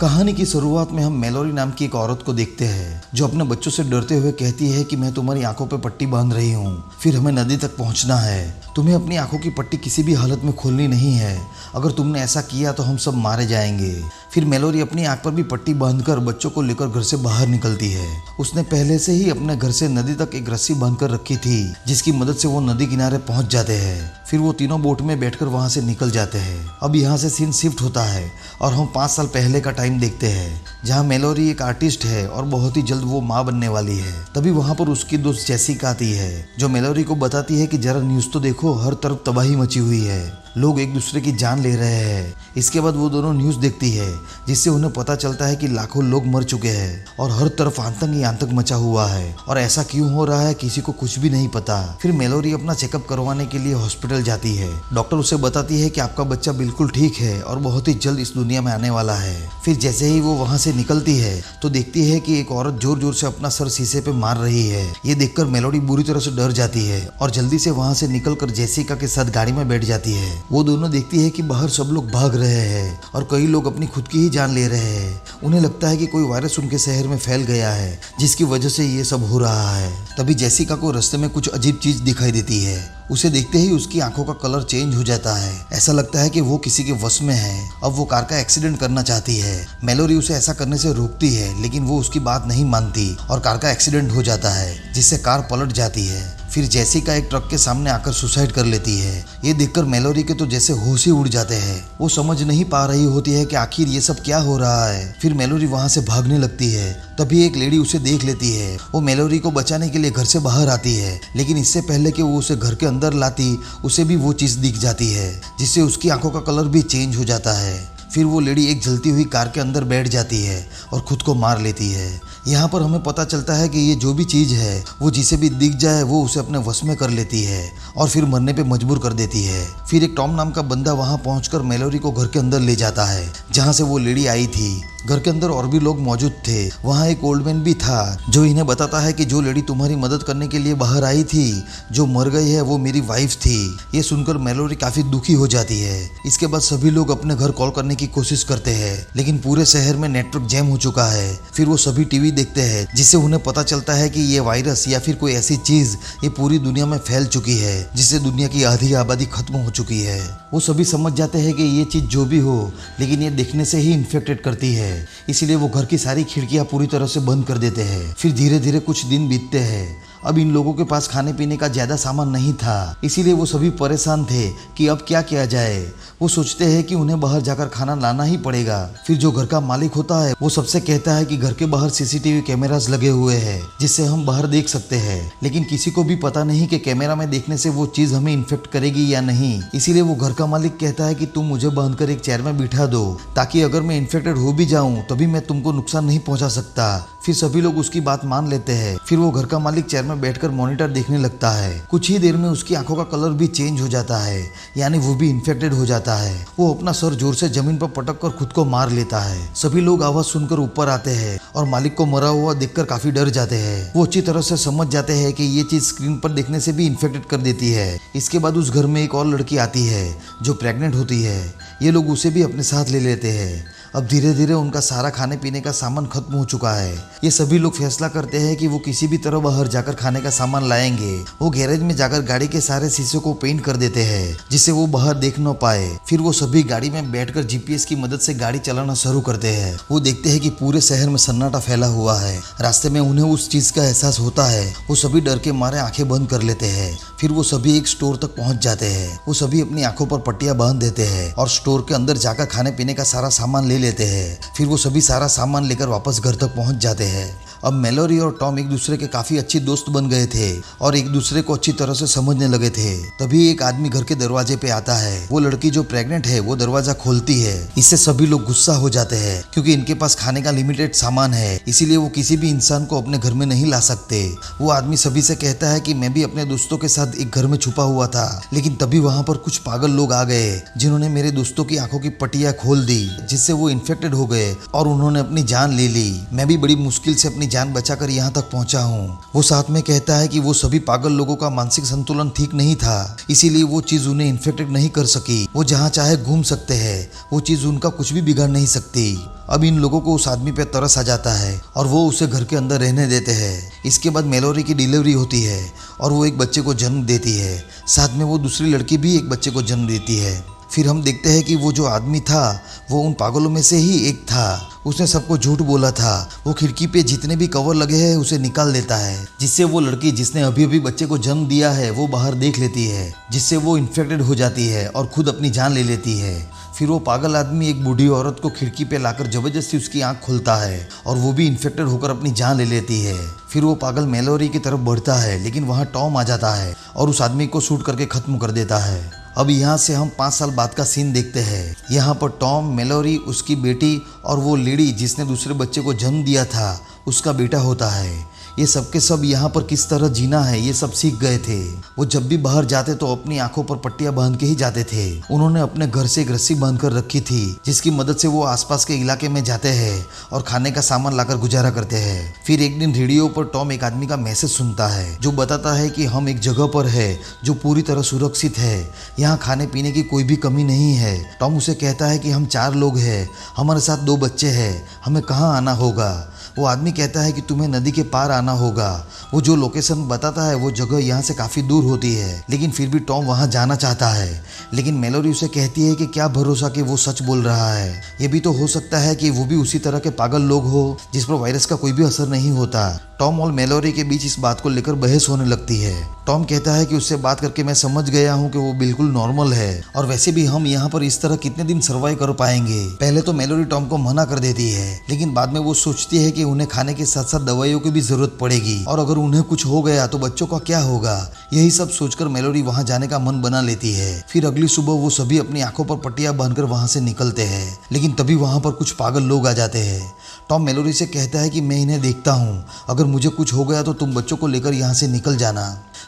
कहानी की शुरुआत में हम मेलोरी नाम की एक औरत को देखते हैं जो अपने बच्चों से डरते हुए कहती है कि मैं तुम्हारी आंखों पे पट्टी बांध रही हूँ, फिर हमें नदी तक पहुँचना है। तुम्हें अपनी आंखों की पट्टी किसी भी हालत में खोलनी नहीं है, अगर तुमने ऐसा किया तो हम सब मारे जाएंगे। फिर मेलोरी अपनी आंख पर भी पट्टी बांधकर बच्चों को लेकर घर से बाहर निकलती है। उसने पहले से ही अपने घर से नदी तक एक रस्सी बांधकर रखी थी, जिसकी मदद से वो नदी किनारे पहुंच जाते हैं। फिर वो तीनों बोट में बैठकर वहां से निकल जाते हैं। अब यहाँ से सीन शिफ्ट होता है और हम 5 साल पहले का टाइम देखते हैं, जहाँ मेलोरी एक आर्टिस्ट है और बहुत ही जल्द वो माँ बनने वाली है। तभी वहाँ पर उसकी दोस्त जेसिका आती है, जो मेलोरी को बताती है कि जरा न्यूज़ तो देखो, हर तरफ तबाही मची हुई है, लोग एक दूसरे की जान ले रहे हैं। इसके बाद वो दोनों न्यूज़ देखती है, जिससे उन्हें पता चलता है कि लाखों लोग मर चुके हैं और हर तरफ आतंक ही आतंक मचा हुआ है, और ऐसा क्यों हो रहा है किसी को कुछ भी नहीं पता। फिर मेलोरी अपना चेकअप करवाने के लिए हॉस्पिटल जाती है। डॉक्टर उसे बताती है कि आपका बच्चा बिल्कुल ठीक है और बहुत ही जल्द इस दुनिया में आने वाला है। फिर जैसे ही वो वहाँ से निकलती है तो देखती है कि एक औरत जोर जोर से अपना सर शीशे पे मार रही है। ये देखकर मेलोडी बुरी तरह से डर जाती है और जल्दी से वहाँ से निकलकर जेसिका के साथ गाड़ी में बैठ जाती है। वो दोनों देखती है कि बाहर सब लोग भाग रहे हैं और कई लोग अपनी खुद की ही जान ले रहे हैं। उन्हें लगता है कि कोई वायरस उनके शहर में फैल गया है, जिसकी वजह से ये सब हो रहा है। तभी जेसिका को रास्ते में कुछ अजीब चीज दिखाई देती है। उसे देखते ही उसकी आंखों का कलर चेंज हो जाता है। ऐसा लगता है कि वो किसी के वश में है। अब वो कार का एक्सीडेंट करना चाहती है। मेलोरी उसे ऐसा करने से रोकती है, लेकिन वो उसकी बात नहीं मानती और कार का एक्सीडेंट हो जाता है, जिससे कार पलट जाती है। फिर जेसिका एक ट्रक के सामने आकर सुसाइड कर लेती है। ये देखकर मेलोरी के तो जैसे होश ही उड़ जाते हैं। वो समझ नहीं पा रही होती है कि आखिर ये सब क्या हो रहा है। फिर मेलोरी वहां से भागने लगती है। तभी एक लेडी उसे देख लेती है। वो मेलोरी को बचाने के लिए घर से बाहर आती है, लेकिन इससे पहले कि वो उसे घर के अंदर लाती, उसे भी वो चीज दिख जाती है, जिससे उसकी आंखों का कलर भी चेंज हो जाता है। फिर वो लेडी एक जलती हुई कार के अंदर बैठ जाती है और खुद को मार लेती है। यहाँ पर हमें पता चलता है कि ये जो भी चीज़ है वो जिसे भी दिख जाए वो उसे अपने वश में कर लेती है और फिर मरने पे मजबूर कर देती है। फिर एक टॉम नाम का बंदा वहाँ पहुँचकर मेलोरी को घर के अंदर ले जाता है, जहाँ से वो लेडी आई थी। घर के अंदर और भी लोग मौजूद थे। वहाँ एक ओल्ड मैन भी था, जो इन्हें बताता है कि जो लेडी तुम्हारी मदद करने के लिए बाहर आई थी, जो मर गई है, वो मेरी वाइफ थी। ये सुनकर मेलोरी काफी दुखी हो जाती है। इसके बाद सभी लोग अपने घर कॉल करने की कोशिश करते हैं, लेकिन पूरे शहर में नेटवर्क जैम हो चुका है। फिर वो सभी टीवी देखते हैं, जिससे उन्हें पता चलता है कि ये वायरस या फिर कोई ऐसी चीज ये पूरी दुनिया में फैल चुकी है, जिससे दुनिया की आधी आबादी खत्म हो चुकी है। वो सभी समझ जाते हैं कि ये चीज जो भी हो, लेकिन ये देखने से ही इन्फेक्टेड करती है, इसीलिए वो घर की सारी खिड़कियां पूरी तरह से बंद कर देते हैं। फिर धीरे धीरे कुछ दिन बीतते हैं। अब इन लोगों के पास खाने पीने का ज्यादा सामान नहीं था, इसीलिए वो सभी परेशान थे कि अब क्या किया जाए। वो सोचते हैं कि उन्हें बाहर जाकर खाना लाना ही पड़ेगा। फिर जो घर का मालिक होता है वो सबसे कहता है कि घर के बाहर सीसीटीवी कैमरास लगे हुए हैं, जिससे हम बाहर देख सकते हैं, लेकिन किसी को भी पता नहीं कि कैमरा में देखने से वो चीज हमें इन्फेक्ट करेगी या नहीं। इसीलिए वो घर का मालिक कहता है कि तुम मुझे बांधकर एक चेयर में बिठा दो, ताकि अगर मैं इन्फेक्टेड हो भी जाऊं तभी मैं तुमको नुकसान नहीं पहुंचा सकता। फिर सभी लोग उसकी बात मान लेते हैं। फिर वो घर का मालिक चेयर में बैठकर मॉनिटर देखने लगता है। कुछ ही देर में उसकी आंखों का कलर भी चेंज हो जाता है, यानी वो भी इन्फेक्टेड हो जाता है। वो अपना सर जोर से जमीन पर पटक कर खुद को मार लेता है। सभी लोग आवाज सुनकर ऊपर आते हैं और मालिक को मरा हुआ देखकर काफी डर जाते हैं। वो अच्छी तरह से समझ जाते हैं कि ये चीज स्क्रीन पर देखने से भी इन्फेक्टेड कर देती है। इसके बाद उस घर में एक और लड़की आती है जो प्रेग्नेंट होती है। ये लोग उसे भी अपने साथ ले लेते हैं। अब धीरे धीरे उनका सारा खाने पीने का सामान खत्म हो चुका है। ये सभी लोग फैसला करते हैं कि वो किसी भी तरह बाहर जाकर खाने का सामान लाएंगे। वो गैरेज में जाकर गाड़ी के सारे शीशे को पेंट कर देते हैं, जिससे वो बाहर देख न पाए। फिर वो सभी गाड़ी में बैठकर जीपीएस की मदद से गाड़ी चलाना शुरू करते हैं। वो देखते हैं कि पूरे शहर में सन्नाटा फैला हुआ है। रास्ते में उन्हें उस चीज का एहसास होता है। वो सभी डर के मारे आंखें बंद कर लेते हैं। फिर वो सभी एक स्टोर तक पहुंच जाते हैं। वो सभी अपनी आंखों पर पट्टियां बांध देते हैं और स्टोर के अंदर जाकर खाने पीने का सारा सामान ले लेते हैं। फिर वो सभी सारा सामान लेकर वापस घर तक पहुंच जाते हैं। अब मेलोरी और टॉम एक दूसरे के काफी अच्छे दोस्त बन गए थे और एक दूसरे को अच्छी तरह से समझने लगे थे। तभी एक आदमी घर के दरवाजे पे आता है। वो लड़की जो प्रेग्नेंट है वो दरवाजा खोलती है। इससे सभी लोग गुस्सा हो जाते हैं, क्योंकि इनके पास खाने का लिमिटेड सामान है, इसीलिए वो किसी भी इंसान को अपने घर में नहीं ला सकते। वो आदमी सभी से कहता है कि मैं भी अपने दोस्तों के साथ एक घर में छुपा हुआ था, लेकिन तभी वहाँ पर कुछ पागल लोग आ गए, जिन्होंने मेरे दोस्तों की आंखों की पट्टियां खोल दी, जिससे वो इन्फेक्टेड हो गए और उन्होंने अपनी जान ले ली। मैं भी बड़ी मुश्किल से अपनी जान बचाकर यहाँ तक पहुँचा हूँ। वो साथ में कहता है कि वो सभी पागल लोगों का मानसिक संतुलन ठीक नहीं था, इसीलिए वो चीज उन्हें इन्फेक्टेड नहीं कर सकी। वो जहाँ चाहे घूम सकते हैं, वो चीज उनका कुछ भी बिगाड़ नहीं सकती। अब इन लोगों को उस आदमी पे तरस आ जाता है और वो उसे घर के अंदर रहने देते हैं। इसके बाद मेलोरी की डिलीवरी होती है और वो एक बच्चे को जन्म देती है। साथ में वो दूसरी लड़की भी एक बच्चे को जन्म देती है। फिर हम देखते हैं कि वो जो आदमी था वो उन पागलों में से ही एक था। उसने सबको झूठ बोला था। वो खिड़की पे जितने भी कवर लगे हैं उसे निकाल देता है, जिससे वो लड़की जिसने अभी अभी बच्चे को जन्म दिया है वो बाहर देख लेती है, जिससे वो इन्फेक्टेड हो जाती है और खुद अपनी जान ले लेती है। फिर वो पागल आदमी एक बूढ़ी औरत को खिड़की पे लाकर जबरदस्ती उसकी आंख खोलता है और वो भी इन्फेक्टेड होकर अपनी जान ले लेती है। फिर वो पागल मेलोरी की तरफ बढ़ता है, लेकिन वहाँ टॉम आ जाता है और उस आदमी को शूट करके ख़त्म कर देता है। अब यहाँ से हम 5 साल बाद का सीन देखते हैं। यहाँ पर टॉम, मेलोरी, उसकी बेटी और वो लेडी जिसने दूसरे बच्चे को जन्म दिया था उसका बेटा होता है। ये सब के सब यहाँ पर किस तरह जीना है ये सब सीख गए थे। वो जब भी बाहर जाते तो अपनी आंखों पर पट्टियां बांध के ही जाते थे। उन्होंने अपने घर से एक रस्सी बांध कर रखी थी, जिसकी मदद से वो आसपास के इलाके में जाते हैं और खाने का सामान लाकर गुजारा करते हैं। फिर एक दिन रेडियो पर टॉम एक आदमी का मैसेज सुनता है जो बताता है कि हम एक जगह पर है जो पूरी तरह सुरक्षित है, यहाँ खाने पीने की कोई भी कमी नहीं है। टॉम उसे कहता है कि हम 4 लोग हैं, हमारे साथ 2 बच्चे हैं, हमें कहाँ आना होगा। वो आदमी कहता है कि तुम्हें नदी के पार आना होगा। वो जो लोकेशन बताता है वो जगह यहाँ से काफ़ी दूर होती है, लेकिन फिर भी टॉम वहाँ जाना चाहता है। लेकिन मेलोरी उसे कहती है कि क्या भरोसा कि वो सच बोल रहा है, ये भी तो हो सकता है कि वो भी उसी तरह के पागल लोग हो जिस पर वायरस का कोई भी असर नहीं होता। टॉम और मेलोरी के बीच इस बात को लेकर बहस होने लगती है। टॉम कहता है कि उससे बात करके मैं समझ गया हूँ कि वो बिल्कुल नॉर्मल है और वैसे भी हम यहाँ पर इस तरह कितने दिन सर्वाइव कर पाएंगे। पहले तो मेलोरी टॉम को मना कर देती है, लेकिन बाद में वो सोचती है कि उन्हें खाने के साथ साथ दवाइयों की भी जरूरत पड़ेगी और अगर उन्हें कुछ हो गया तो बच्चों का क्या होगा। यही सब सोचकर मेलोरी वहाँ जाने का मन बना लेती है। फिर अगली सुबह वो सभी अपनी आंखों पर पट्टियां बांधकर वहाँ से निकलते हैं, लेकिन तभी वहाँ पर कुछ पागल लोग आ जाते हैं। टॉम मेलोरी से कहता है कि मैं इन्हें देखता हूँ, अगर मुझे कुछ हो गया तो तुम बच्चों को लेकर यहाँ से निकल जाना।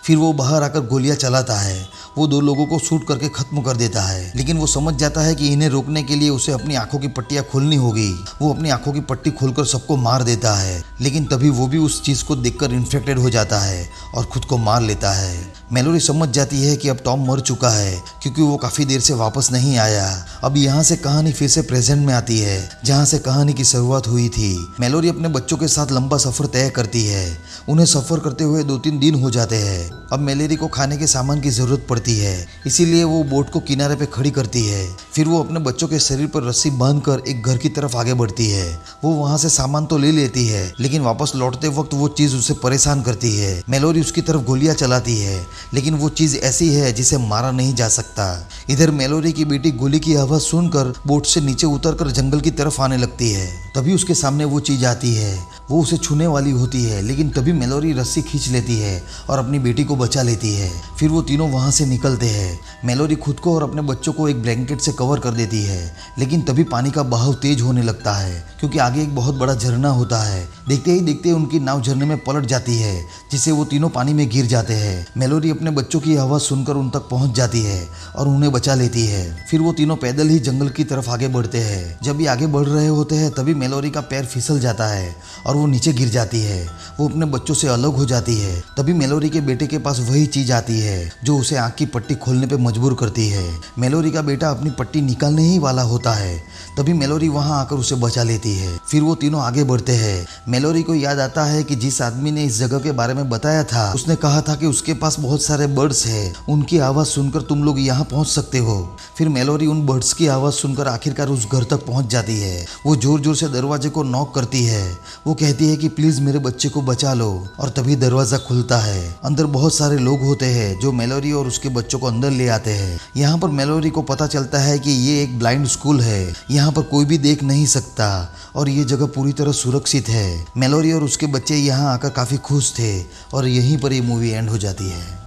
फिर वो बाहर आकर गोलियां चलाता है। वो 2 लोगों को शूट करके खत्म कर देता है, लेकिन वो समझ जाता है कि इन्हें रोकने के लिए उसे अपनी आंखों की पट्टियां खोलनी होगी। वो अपनी आंखों की पट्टी खोलकर सबको मार देता है, लेकिन तभी वो भी उस चीज़ को देखकर इन्फेक्टेड हो जाता है और खुद को मार लेता है। मेलोरी समझ जाती है कि अब टॉम मर चुका है क्योंकि वो काफ़ी देर से वापस नहीं आया। अब यहाँ से कहानी फिर से प्रेजेंट में आती है जहाँ से कहानी की शुरुआत हुई थी। मेलोरी अपने बच्चों के साथ लंबा सफ़र तय करती है। उन्हें सफ़र करते हुए 2-3 दिन हो जाते हैं। अब मेलोरी को खाने के सामान की ज़रूरत पड़ती है, इसीलिए वो बोट को किनारे पे खड़ी करती है। फिर वो अपने बच्चों के शरीर पर रस्सी बांधकर एक घर की तरफ आगे बढ़ती है। वो वहाँ से सामान तो ले लेती है, लेकिन वापस लौटते वक्त वो चीज़ उसे परेशान करती है। मेलोरी उसकी तरफ गोलियां चलाती है, लेकिन वो चीज़ ऐसी है जिसे मारा नहीं जा सकता। इधर मेलोरी की बेटी गोली की आवाज़ सुनकर बोट से नीचे उतरकर जंगल की तरफ आने लगती है। तभी उसके सामने वो चीज़ आती है। वो उसे छूने वाली होती है, लेकिन तभी मेलोरी रस्सी खींच लेती है और अपनी बेटी को बचा लेती है। फिर वो तीनों वहाँ से निकलते हैं। मेलोरी खुद को और अपने बच्चों को एक ब्लैंकेट से कवर कर देती है, लेकिन तभी पानी का बहाव तेज होने लगता है क्योंकि आगे एक बहुत बड़ा झरना होता है। देखते ही देखते उनकी नाव झरने में पलट जाती है, जिससे वो तीनों पानी में गिर जाते हैं। मेलोरी अपने बच्चों की आवाज़ सुनकर उन तक पहुँच जाती है और उन्हें बचा लेती है। फिर वो तीनों पैदल ही जंगल की तरफ आगे बढ़ते हैं। जब ये आगे बढ़ रहे होते हैं तभी मेलोरी का पैर फिसल जाता है और वो नीचे गिर जाती है। वो अपने बच्चों से अलग हो जाती है। तभी मेलोरी के बेटे के पास वही चीज़ आती है जो उसे आँख की पट्टी खोलने पे मजबूर करती है। मेलोरी का बेटा अपनी पट्टी निकालने ही वाला होता है, तभी मेलोरी वहाँ आकर उसे बचा लेती है। फिर वो तीनों आगे बढ़ते हैं। मेलोरी को याद आता है कि जिस आदमी ने इस जगह के बारे में बताया था उसने कहा था कि उसके पास बहुत सारे बर्ड्स हैं, उनकी आवाज़ सुनकर तुम लोग यहाँ पहुँच सकते हो। फिर मेलोरी उन बर्ड्स की आवाज़ सुनकर आखिरकार उस घर तक पहुँच जाती है। वो जोर जोर से दरवाजे को नॉक करती है। वो कहती है कि प्लीज़ मेरे बच्चे को बचा लो, और तभी दरवाज़ा खुलता है। अंदर बहुत सारे लोग होते हैं जो मेलोरी और उसके बच्चों को अंदर ले आते हैं। यहाँ पर मेलोरी को पता चलता है कि ये एक ब्लाइंड स्कूल है, यहाँ पर कोई भी देख नहीं सकता और ये जगह पूरी तरह सुरक्षित है। मेलोरी और उसके बच्चे यहाँ आकर काफ़ी खुश थे और यहीं पर ये मूवी एंड हो जाती है।